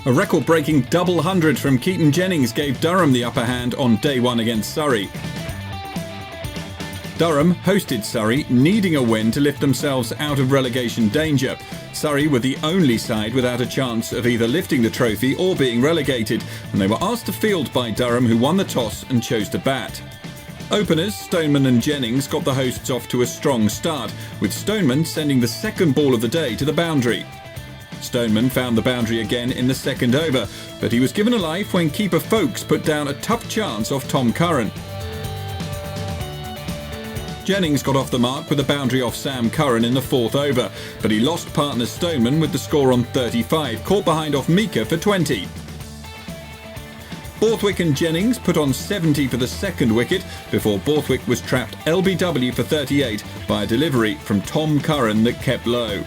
A record-breaking double hundred from Keaton Jennings gave Durham the upper hand on day one against Surrey. Durham hosted Surrey, needing a win to lift themselves out of relegation danger. Surrey were the only side without a chance of either lifting the trophy or being relegated, and they were asked to field by Durham, who won the toss and chose to bat. Openers Stoneman and Jennings got the hosts off to a strong start, with Stoneman sending the second ball of the day to the boundary. Stoneman found the boundary again in the second over, but he was given a life when keeper Folkes put down a tough chance off Tom Curran. Jennings got off the mark with a boundary off Sam Curran in the fourth over, but he lost partner Stoneman with the score on 35, caught behind off Mika for 20. Borthwick and Jennings put on 70 for the second wicket before Borthwick was trapped LBW for 38 by a delivery from Tom Curran that kept low.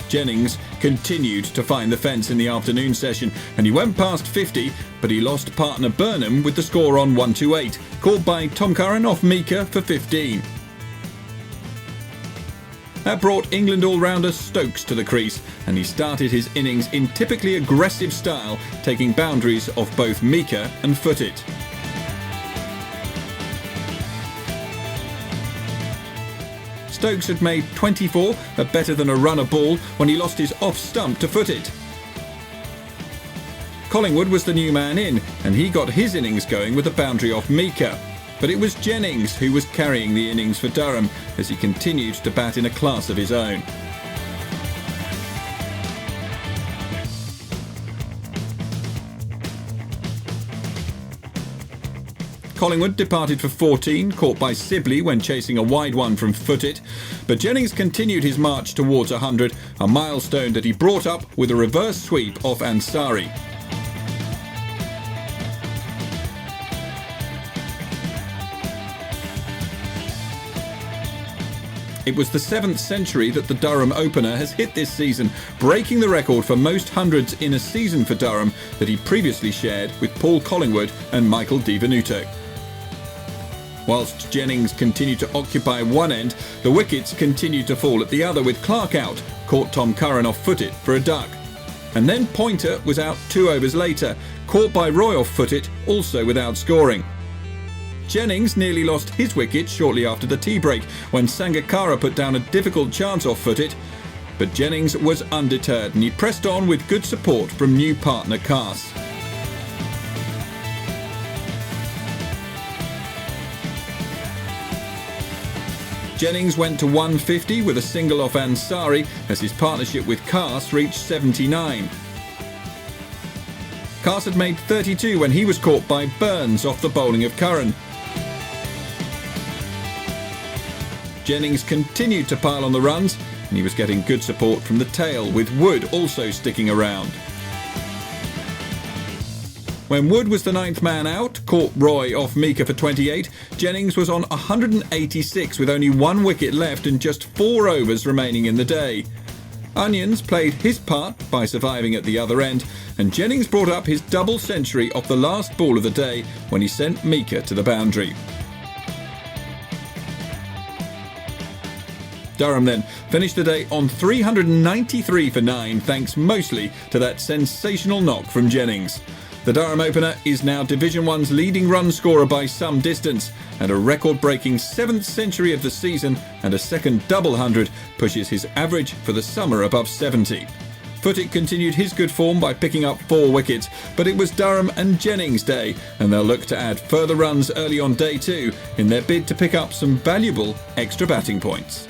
Jennings continued to find the fence in the afternoon session, and he went past 50, but he lost partner Burnham with the score on 128, caught by Tom Curran off Mika for 15. That brought England all-rounder Stokes to the crease, and he started his innings in typically aggressive style, taking boundaries off both Mika and Footit. Stokes had made 24, a better than a runner ball, when he lost his off-stump to Footit. Collingwood was the new man in, and he got his innings going with a boundary off Mika. But it was Jennings who was carrying the innings for Durham as he continued to bat in a class of his own. Collingwood departed for 14, caught by Sibley when chasing a wide one from Footit, but Jennings continued his march towards 100, a milestone that he brought up with a reverse sweep off Ansari. It was the 7th century that the Durham opener has hit this season, breaking the record for most hundreds in a season for Durham that he previously shared with Paul Collingwood and Michael Di Venuto. Whilst Jennings continued to occupy one end, the wickets continued to fall at the other, with Clark out, caught Tom Curran off Footit for a duck. And then Pointer was out 2 overs later, caught by Roy off Footit, also without scoring. Jennings nearly lost his wicket shortly after the tea break when Sangakkara put down a difficult chance off Footit, but Jennings was undeterred and he pressed on with good support from new partner Cass. Jennings went to 150 with a single off Ansari as his partnership with Cass reached 79. Cass had made 32 when he was caught by Burns off the bowling of Curran. Jennings continued to pile on the runs, and he was getting good support from the tail, with Wood also sticking around. When Wood was the 9th man out, caught Roy off Mika for 28, Jennings was on 186 with only 1 wicket left and just 4 overs remaining in the day. Onions played his part by surviving at the other end, and Jennings brought up his double century off the last ball of the day when he sent Mika to the boundary. Durham then finished the day on 393 for 9, thanks mostly to that sensational knock from Jennings. The Durham opener is now Division 1's leading run scorer by some distance, and a record-breaking 7th century of the season and a second double hundred pushes his average for the summer above 70. Footit continued his good form by picking up 4 wickets, but it was Durham and Jennings' day, and they'll look to add further runs early on day 2 in their bid to pick up some valuable extra batting points.